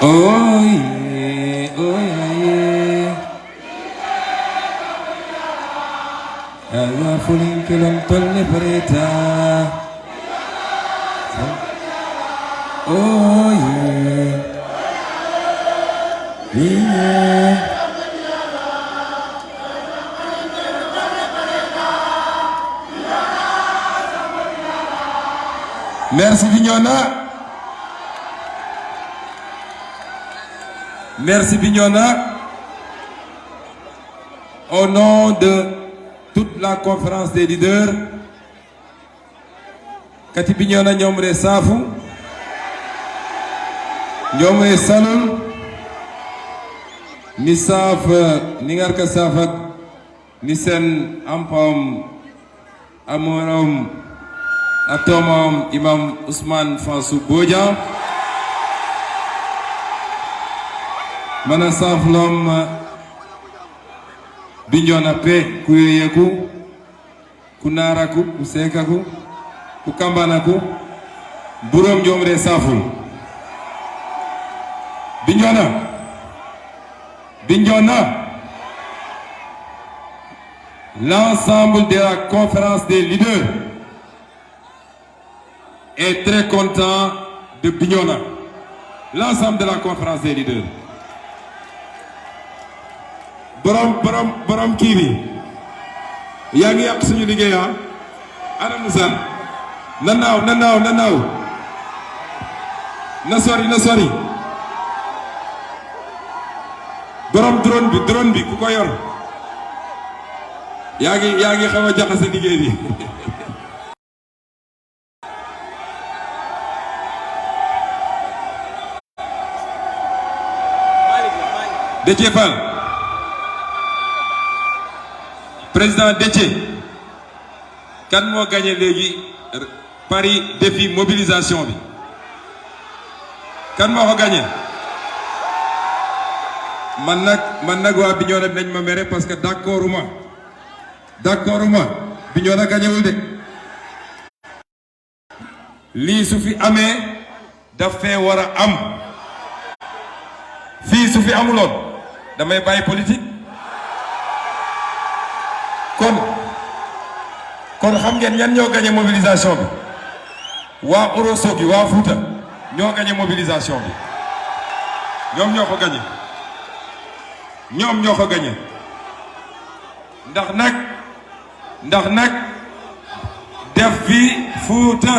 Oh yeah, oh yeah. Allah fuling kelong tolle pereta. Oh yeah, yeah. Merci Bignona. Merci Bignona. Au nom de toute la conférence des leaders, Kati Bignona Nyomre Safu, Nyomre Salul, Nisaf Ningarka Safak, Nisen Ampam Amoram Atomam Imam Ousmane Fansou Bodian, Manasaf Lom Bignona Pe Kuyeku, Kunaraku, Kusekaku, Kukambanaku, Burom Jomre Saful. Bignona, l'ensemble de la conférence des leaders est très content de Bignona. L'ensemble de la conférence des leaders. Borom Kiwi. Yangi yak suñu liggéey ana Moussa. Nanaw. Na sori. Borom drone bi ku ko yor. Yangi xawa jaxase liggéey bi. Déthié Fall. Président Déthié, kan moo gagné léegi Paris défi mobilisation bi kan moo ko gagné man nag waa Bignona nañ ma mere parce que d'accorduma Bignona gagnéwul de lii su fi amee daf fee war a am fii su fi amuloon damay bàyyi politique. kon xam ngeen ñan ñoo gagné mobilisation bi waa Ourossogui waa Fouta ñoo gagné mobilisation bi ñoom ñoo ko gagné ndax nag def fi Fouta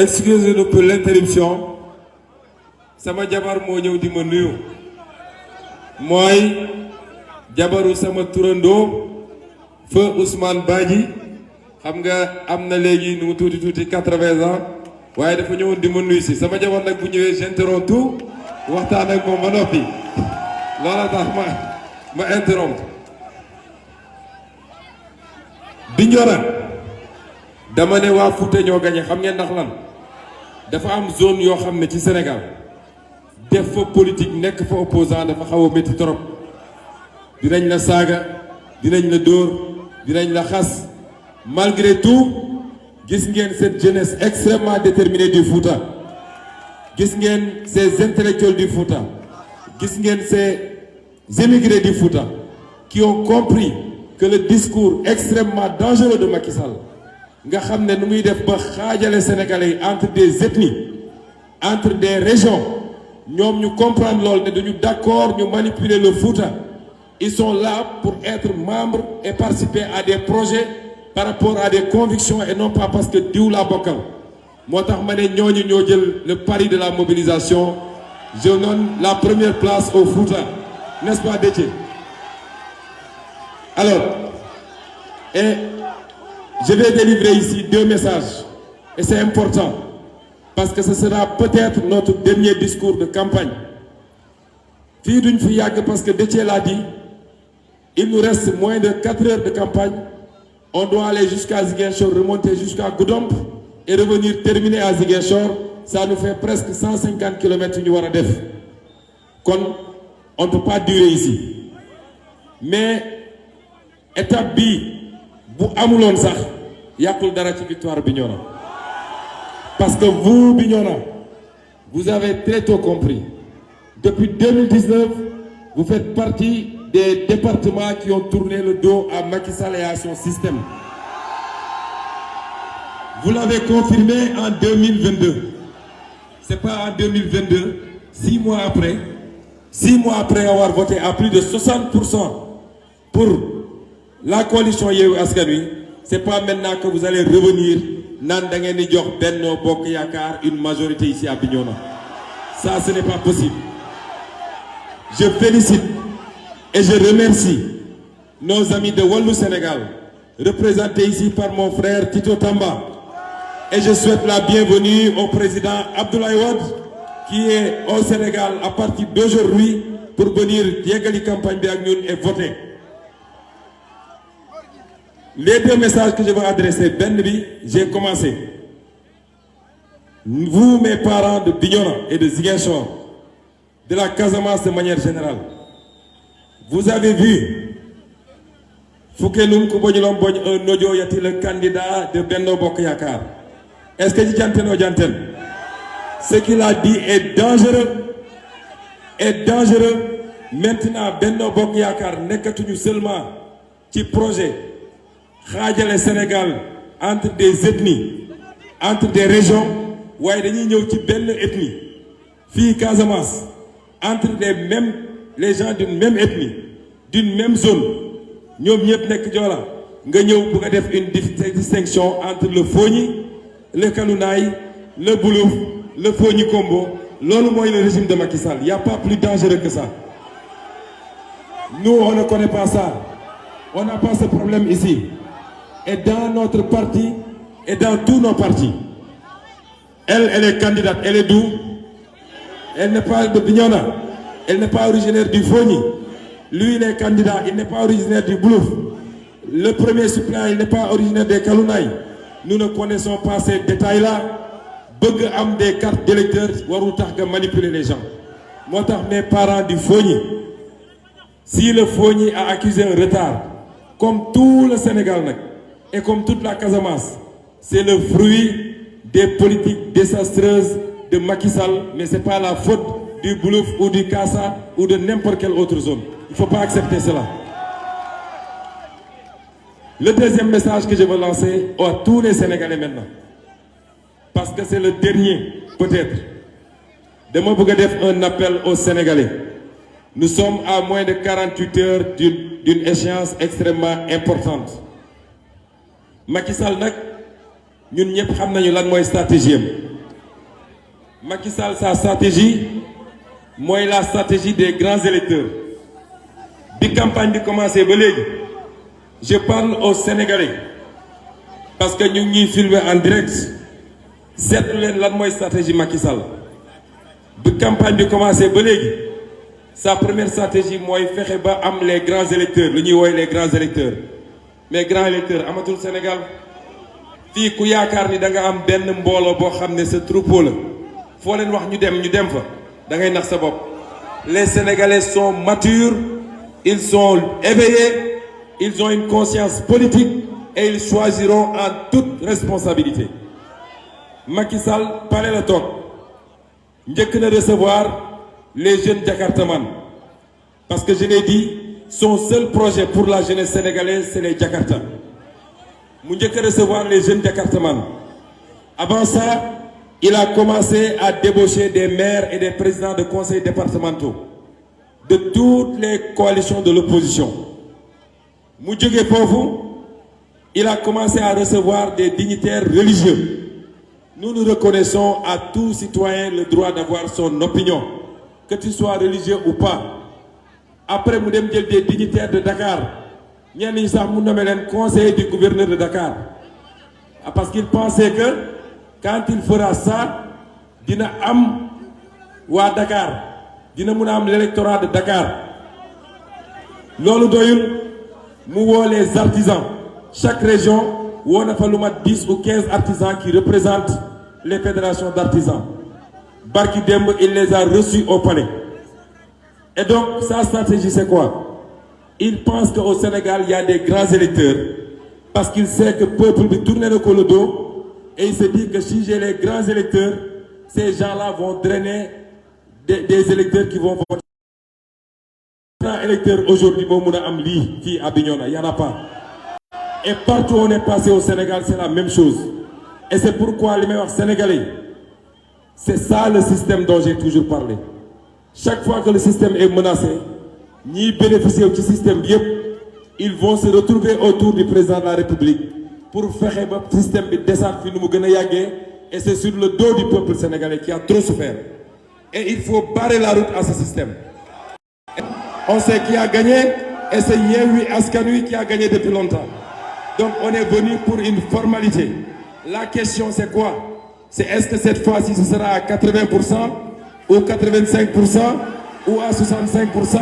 Excusez-nous pour l'interruption. Sama jabar moo ñëw di ma nuyu. Mooy jabaru sama turando feu Ousmane Badji. Xam nga am na léegi nu mu tuuti 80 ans. waaye dafa ñëwoon di ma nuyu si sama jabar nag bu ñëwee j'interromps tout waxtaan ak moom ba noppi. Loola tax ma interrompre. Bignona dama ne waa Fouta ñoo gagné xam ngeen ndax lan dafa am zone yoo xam ne ci Sénégal def fa politique nekk fa opposant dafa xaw a métti trop dinañ la saaga dinañ la dóor dinañ la xas malgré tout gis ngeen cette jeunesse extrêmement déterminée du Fouta gis ngeen ces intellectuels du Fouta gis ngeen ces émigrés du Fouta qui ont compris que le discours extrêmement dangereux de Macky Sall nga xam ne nu muy def ba xaajale Sénégalais entre des ethnies entre des régions ñoom ñu comprendre loolu ne dañu d'accord ñu manipuler le Fouta ils sont là pour être membres et participer à des projets par rapport à des convictions et non pas parce que diw laa bokkal moo tax ma ne ñooñu ñoo jël le pari de la mobilisation je donne la première place au Fouta n'est-ce pas Déthié? Alors et je vais délivrer ici 2 messages et c'est important. parce que ce sera peut-être notre dernier discours de campagne. Fii duñ fi yàgg parce que Déthié l'a dit, il nous reste moins de 4 heures de campagne. On doit aller jusqu'à Ziguinchor, remonter jusqu'à Goudomp et revenir terminer à Ziguinchor. Ça nous fait presque 150 km yu ñu war a def. Kon on ne peut pas durer ici. Mais étape bi bu amuloon sax yàqul dara ci victoire Bignona. Parce que vous, Bignona, vous avez très tôt compris. Depuis 2019, vous faites partie des départements qui ont tourné le dos à Macky Sall et à son système. Vous l'avez confirmé en 2022. C'est pas en 2022, 6 mois après avoir voté à plus de 60% pour la coalition Yewwi Askan Wi, c'est pas maintenant que vous allez revenir naan da ngeen di jox Benno Bokk Yaakaar une majorité ici à Bignona. Ça, ce n'est pas possible. Je félicite et je remercie nos amis de Wallu Sénégal, représentés ici par mon frère Tito Tamba. Et je souhaite la bienvenue au président Abdoulaye Wade, qui est au Sénégal à partir d'aujourd'hui pour venir yeggali campagne bi ak ñun et voter. Les 2 messages que je veux adresser, benn bi, j'ai commencé. Vous, mes parents de Bignona et de Ziguinchor, de la Casamance de manière générale, vous avez vu Foukenum Koubognilom Bogne, un audio, y a-t-il le candidat de Benno Bokk Yaakaar? Est-ce que Djanten ou Djanten? Ce qu'il a dit est dangereux. Est dangereux. Maintenant, Benno Bokk Yaakaar nekkatuñu seulement ci projet xaajale Sénégal entre des ethnies, entre des régions, waaye dañuy ñëw ci benn ethnie. Fii Casamance, entre les gens d'une même ethnie, d'une même zone, ñoom ñëpp nekk Joola, nga ñëw bëgg a def une distinction entre le Fogni, le Kalounaay, le Boulouf, le Fogni Kombo. Loolu mooy le régime de Macky Sall. Il n'y a pas plus dangereux que ça. Nous, on ne connaît pas ça. On n'a pas ce problème ici. Et dans notre parti, et dans tous nos partis, elle est candidate. Elle est d'où? Elle n'est pas de Bignona. Elle n'est pas originaire du Fogni. Lui, il est candidat. Il n'est pas originaire du Boulouf. Le premier suppléant, il n'est pas originaire des Kalounaay. Nous ne connaissons pas ces détails-là. Bëgg am des cartes d'électeurs warul tax nga manipuler les gens. Moo tax mes parents du Fogni, si le Fogni a accusé un retard, comme tout le Sénégal nag, et comme toute la Casamance, c'est le fruit des politiques désastreuses de Macky Sall, mais c'est pas la faute du Boulouf ou du Kassa ou de n'importe quelle autre zone. Il faut pas accepter cela. Le deuxième message que je veux lancer à tous les Sénégalais maintenant, parce que c'est le dernier, peut-être, dama bëgg a def un appel aux Sénégalais. Nous sommes à moins de 48 heures d'une échéance extrêmement importante. Macky Sall nag ñun ñëpp xam nañu lan mooy stratégie am. Macky Sall, sa stratégie mooy la stratégie des grands électeurs. Bi campagne bi commencé ba léegi, je parle aux Sénégalais parce que ñu ngi ñuy filmer en direct. Seetlu leen lan mooy stratégie Macky Sall. Bi campagne bi commencé ba léegi, sa première stratégie mooy fexe ba am les grands électeurs, lu ñuy woowee les grands électeurs. Mais grands électeurs amatul Sénégal. Fii ku yaakaar ni da nga am benn mbooloo boo xam ne sa troupeau la, foo leen wax ñu dem fa, da ngay nax sa bopp. Les Sénégalais sont matures, ils sont éveillés, ils ont une conscience politique et ils choisiront en toute responsabilité. Macky Sall pare la toog njëkk na recevoir les jeunes Jakartaman, parce que je l'ai dit, son seul projet pour la jeunesse sénégalaise c'est les Jakarta. Mu njëkk a recevoir les jeunes Jakartaman. Avant ça, il a commencé à débaucher des maires et des présidents de conseils départementaux de toutes les coalitions de l'opposition. Mu jóge foofu, il a commencé à recevoir des dignitaires religieux. Nous nous reconnaissons à tout citoyen le droit d'avoir son opinion, que tu sois religieux ou pas. Après, mu dem jël des dignitaires de Dakar, ñenn ñi sax mu nommé leen conseiller du gouverneur de Dakar, parce qu'il pensait que quand il fera ça, dina am waa Dakar dina mun a am l'électorat de Dakar loolu doyul mu woo les artisans chaque région woo na fa lu mat 10 ou 15 artisans qui représentent les fédérations d'artisans barki démb il les a reçus au palais et donc sa stratégie c'est quoi? Il pense qu'au Sénégal il y a des grands électeurs parce qu'il sait que peuple bi tourné na ko le dos et il se dit que si j'ai les grands électeurs ces gens-là vont drainer des électeurs qui vont voter. Un électeur aujourd'hui moo mun a am lii fii à Bignona y en a pas et partout où on est passé au Sénégal c'est la même chose et c'est pourquoi li may wax sénégalais c'est ça le système dont j'ai toujours parlé chaque fois que le système est menacé ñiy bénéficier ci système bi yëpp ils vont se retrouver autour du président de la République pour fexe ba système bi desaat fi nu mu gën a yàggee et c'est sur le dos du peuple sénégalais qui a trop souffert et il faut barrer la route à ce système. On sait qui a gagné et c'est Yewwi Askan Wi qui a gagné depuis longtemps. Donc on est venu pour une formalité. La question c'est quoi? C'est est-ce que cette fois-ci ce sera à 80% ou 85% ou à 65%?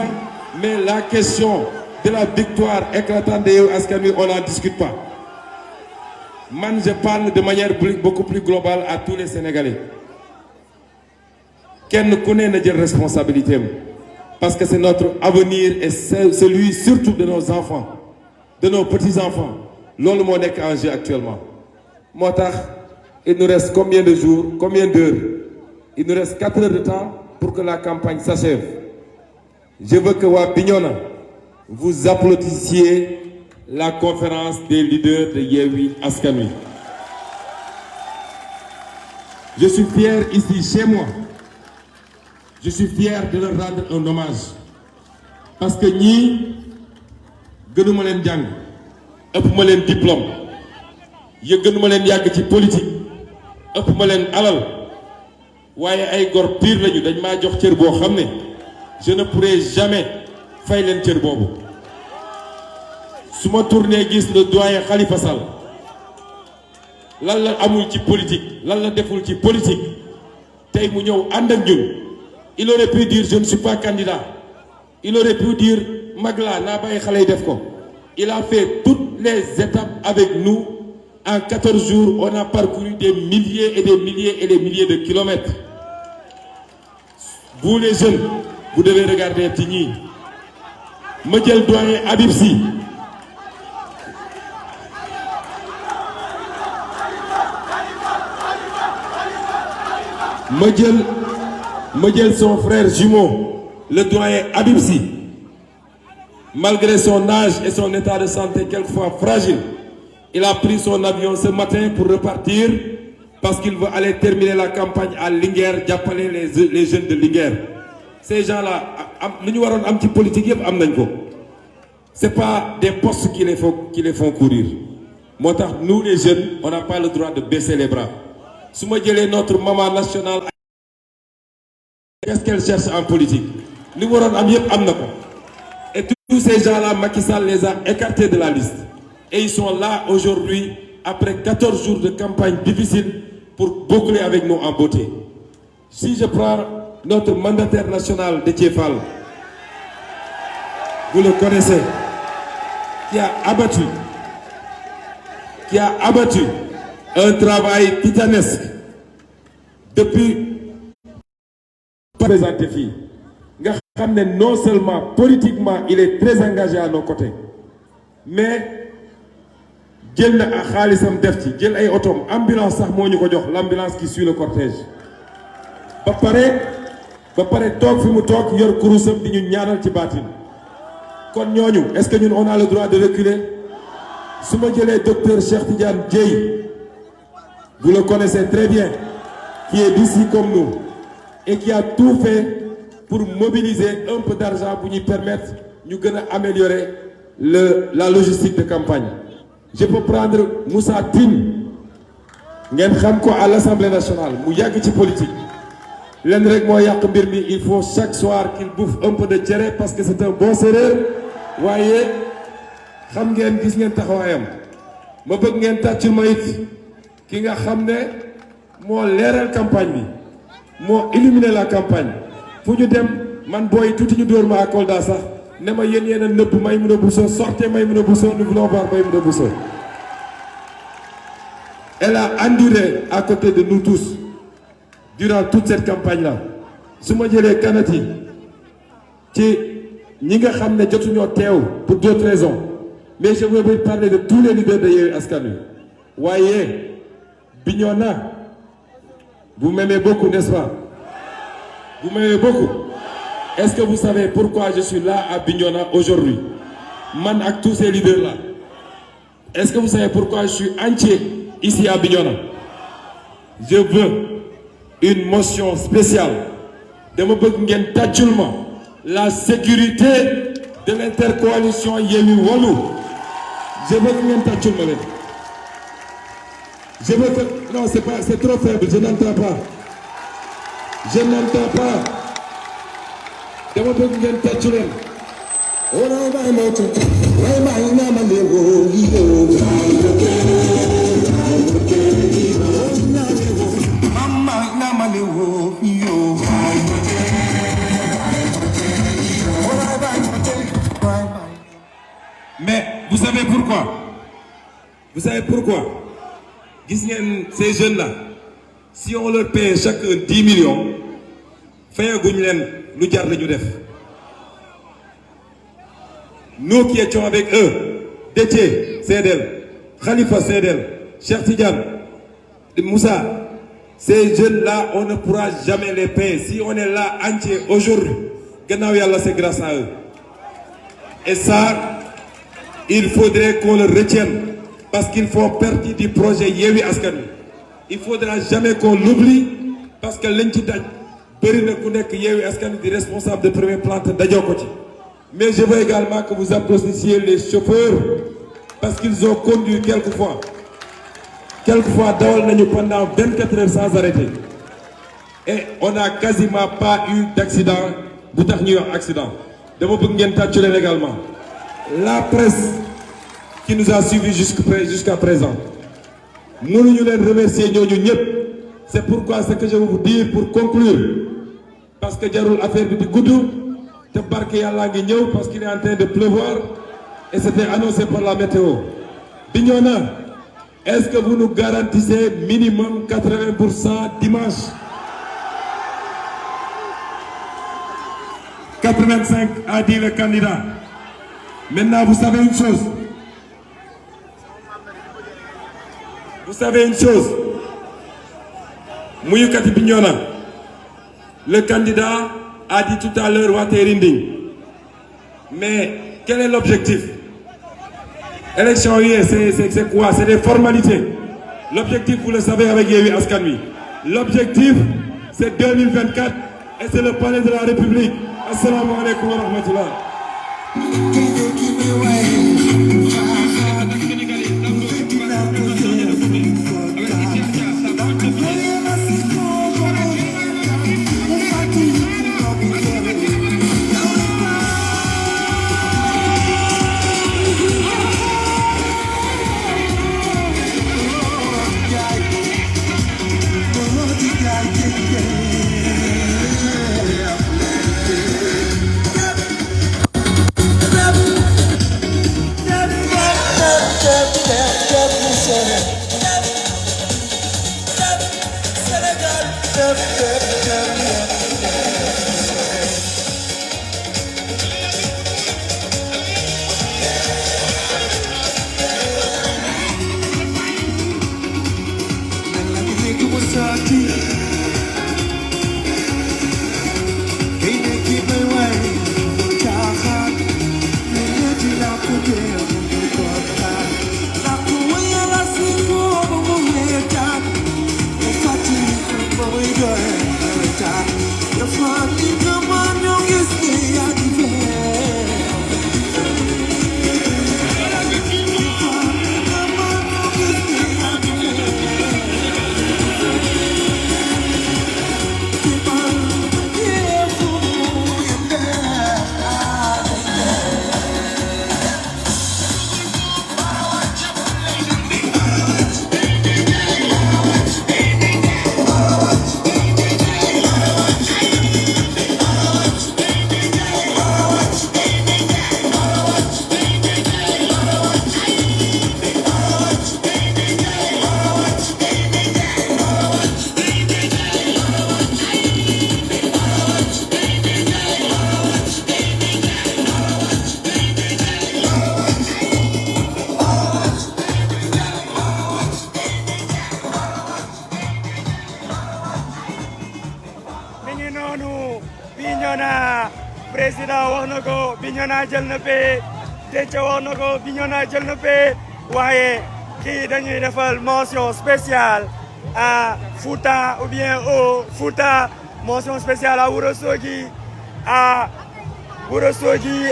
Mais la question de la victoire éclatante de Yewwi Askan Wi, on n'en discute pas. Man, je parle de manière beaucoup plus globale à tous les Sénégalais. Kenn ku ne na jël responsabilité am parce que c'est notre avenir et c'est celui surtout de nos enfants, de nos petits-enfants. Loolu moo nekk en jeu actuellement. Moo tax il nous reste combien de jours, combien d'heures? Il nous reste 4 heures de temps pour que la campagne s'achève. Je veux que waa Bignona vous applaudissiez la conférence des leaders de Yewwi Askan Wi. Je suis fier ici chez moi. Je suis fier de leur rendre un hommage parce que ñii gënuma leen jàng ëpp ma leen diplôme gënuma leen yàgg ci politique ëpp ma leen alal waaye ay gor pire lañu dañ maa jox cër boo xam ne je ne pourrai jamais fay leen cër boobu su ma tourné gis le doyen Khalifa Sall lan la amul ci politique lan la deful ci politique tey mu ñëw ànd ak ñun. Il aurait pu dire je ne suis pas candidat. Il aurait pu dire Magla naa bàyyi xale yi def ko. Il a fait toutes les étapes avec nous. En 14 jours, on a parcouru des milliers et des milliers et des milliers de kilomètres. Vous les jeunes, vous devez regarder ci ñii. Ma jël doyen Habib Sy. Ma jël son frère jumeau, le doyen Habib Sy. Malgré son âge et son état de santé quelquefois fragile, il a pris son avion ce matin pour repartir parce qu'il veut aller terminer la campagne à Linguère, jàppale les jeunes de Linguère. Ces gens-là, lu ñu waroon am ci politique yëpp am nañ ko. C'est pas des postes qui les font courir. Moo tax nous les jeunes, on n'a pas le droit de baisser les bras. Su ma jëlee notre maman nationale. Qu'est-ce qu'elle cherche en politique? Li waroon am yëpp am na ko. Et tous ces gens-là, Macky Sall les a écartés de la liste. Et ils sont là aujourd'hui, après 14 jours de campagne difficile, pour boucler avec nous en beauté. Si je prends notre mandataire national, Déthié Fall, vous le connaissez, qui a abattu un travail titanesque depuis présenté fii nga xam ne non seulement politiquement il est très engagé à nos côtés mais jël na ak xaalisam def ci jël ay otom ambulance sax moo ñu ko jox l'ambulance qui suit le cortège ba pare toog fi mu toog yor kurusam di ñu ñaanal ci baatin kon ñooñu est-ce que ñun on a le droit de reculer su ma jëlee docteur Cheikh Tidiane Dièye vous le connaissez très bien qui est d'ici comme nous et qui a tout fait pour mobiliser un peu d'argent pour nous permettre de améliorer la logistique de campagne. Je peux prendre Moussa Tine, à l'Assemblée nationale, qui politique. Il faut chaque soir qu'il bouffe un peu de tchéré parce que c'est un bon serreur. Vous voyez, je sais que vous avez campagne. moo illuminer la campagne fu ñu dem man booy tuuti ñu dóor ma à Kolda sax ne ma yéen yéen a nëbb Maïmouna Bousso sortez Maïmouna Bousso nous voulons voir Maïmouna Bousso. Elle a enduré à côté de nous tous durant toute cette campagne-là su ma jëlee kanati ci ñi nga xam ne jotuñoo teew pour d'autres raisons mais je veux parler de tous les leaders de Yewwi Askan Wi waaye Bignona vous m'aimez beaucoup n'est-ce pas vous m'aimez beaucoup est-ce que vous savez pourquoi je suis là à Bignona aujourd'hui man ak tous ces leaders-là est-ce que vous savez pourquoi je suis entier ici à Bignona je veux une motion spéciale dama bëgg ngeen tàccul ma la sécurité de l'intercoalition Yewwi Wallu je veux que ngeen tàccul ma leen je veux que non c'est trop faible je n'entends pas dama bëgg ngeen tàccu leen mais vous savez pourquoi gis ngeen ces jeunes là si on leur paye chacun 10 millions fayaguñ leen lu jar la ñu def nous qui étions avec eux Déthié Seydel Khalifa Seydel Cheikh Tidiane Moussa ces jeunes là on ne pourra jamais les payer si on est là entier aujourd'hui gannaaw yàlla c'est grâce à eux et ça il faudrait qu'on le retienne parce qu'ils font partie du projet Yewwi Askan Wi il faudra jamais qu'on l'oublie parce que lañ ci daj bëri na ku nekk Yewwi Askan Wi di responsable de premier plan te dajoo ko ci mais je veux également que vous applaudissiez les chauffeurs parce qu'ils ont conduit quelquefois dawal nañu pendant 24 heures sans arrêter et on n'a quasiment pas eu d'accident bu tax ñuy wax accident dama bëgg ngeen tàccu leen également la presse qui nous a suivis jusqu'à présent mënuñu leen remercier ñooñu ñëpp c'est pourquoi ce que je veux vous dire pour conclure parce que jarul affaire bi di gudd te barke yàlla ngi ñëw parce qu'il est en train de pleuvoir et c'était annoncé par la météo Bignona est-ce que vous nous garantissez minimum 80% dimanche 85 a dit le candidat. Maintenant, vous savez une chose. Mouyukati Bignona, le candidat a dit tout à l'heure Waterinding. Mais quel est l'objectif? Élection, c'est quoi? C'est des formalités. L'objectif, vous le savez avec Yewwi Askan Wi. L'objectif, c'est 2024 et c'est le palais de la République. Assalamu alaikum wa rahmatullah. président wax na ko Bignona jël na paie Déthié wax na ko Bignona jël na paie waaye kii dañuy defal mention spéciale à Fouta ou bien au Fouta mention spéciale à Ourossogui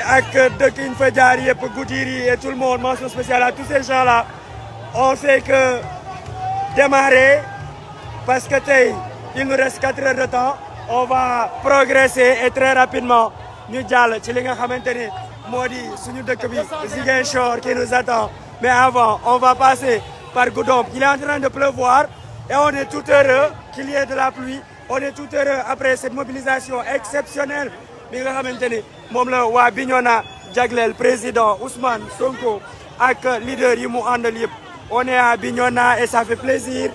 ak dëkk yi ñu fa jaar yëpp Goudiri et tout le monde mention spéciale à tous ces gens-là on fait que démarrer parce que tey il nous reste 4 heures de temps on va progresser et très rapidement ñu jàll ci li nga xamante ni moo di suñu dëkk bi Ziguinchor qui nous attend mais avant on va passer par Goudomp il est en train de pleuvoir et on est tout heureux qu'il y ait de la pluie on est tout heureux après cette mobilisation exceptionnelle bi nga xamante ni moom la waa Bignona jagleel président Ousmane Sonko ak leader yi mu àndal yëpp on est à Bignona et ça fait plaisir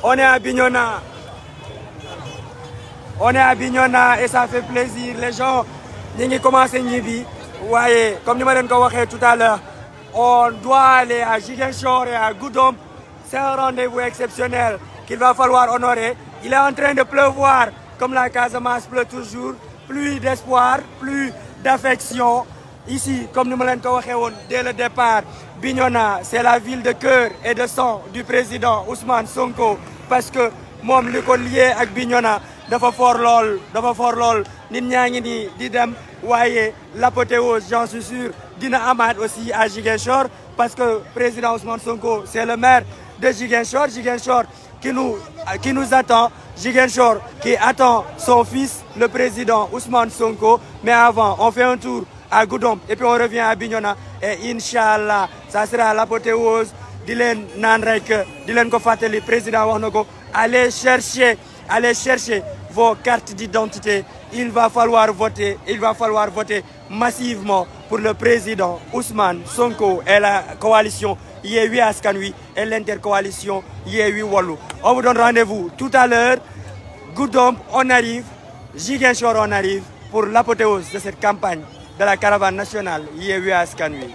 on est à Bignona et ça fait plaisir les gens ñi ngi commencé ñibbi waaye comme ni ma leen ko waxee tout à l'heure on doit aller à Ziguinchor et à Goudomp c'est un rendez-vous exceptionnel qu'il va falloir honorer il est en train de pleuvoir comme la Casamance pleut toujours pluie d'espoir pluie d'affection ici comme ni ma leen ko waxee woon dès le départ Bignona c'est la ville de cœur et de sang du président Ousmane Sonko parce que moom li ko lié ak Bignona dafa fort lool nit ñaa ngi nii di dem waaye l'apothéose j'en suis sûr dina amaat aussi à Ziguinchor parce que président Ousmane Sonko c'est le maire de Ziguinchor qui nous attend Ziguinchor qui attend son fils le président Ousmane Sonko mais avant on fait un tour à Goudomp et puis on revient à Bignona et Inch'Allah ça sera l'apothéose di leen naan rek di leen ko fàttali président wax na ko allez chercher vos cartes d'identité il va falloir voter massivement pour le président Ousmane Sonko et la coalition Yewwi Askan Wi et l'intercoalition Yewwi Wallu on vous donne rendez-vous tout à l'heure Goudomp on arrive Ziguinchor on arrive pour l'apothéose de cette campagne de la caravane nationale Yewwi Askan Wi.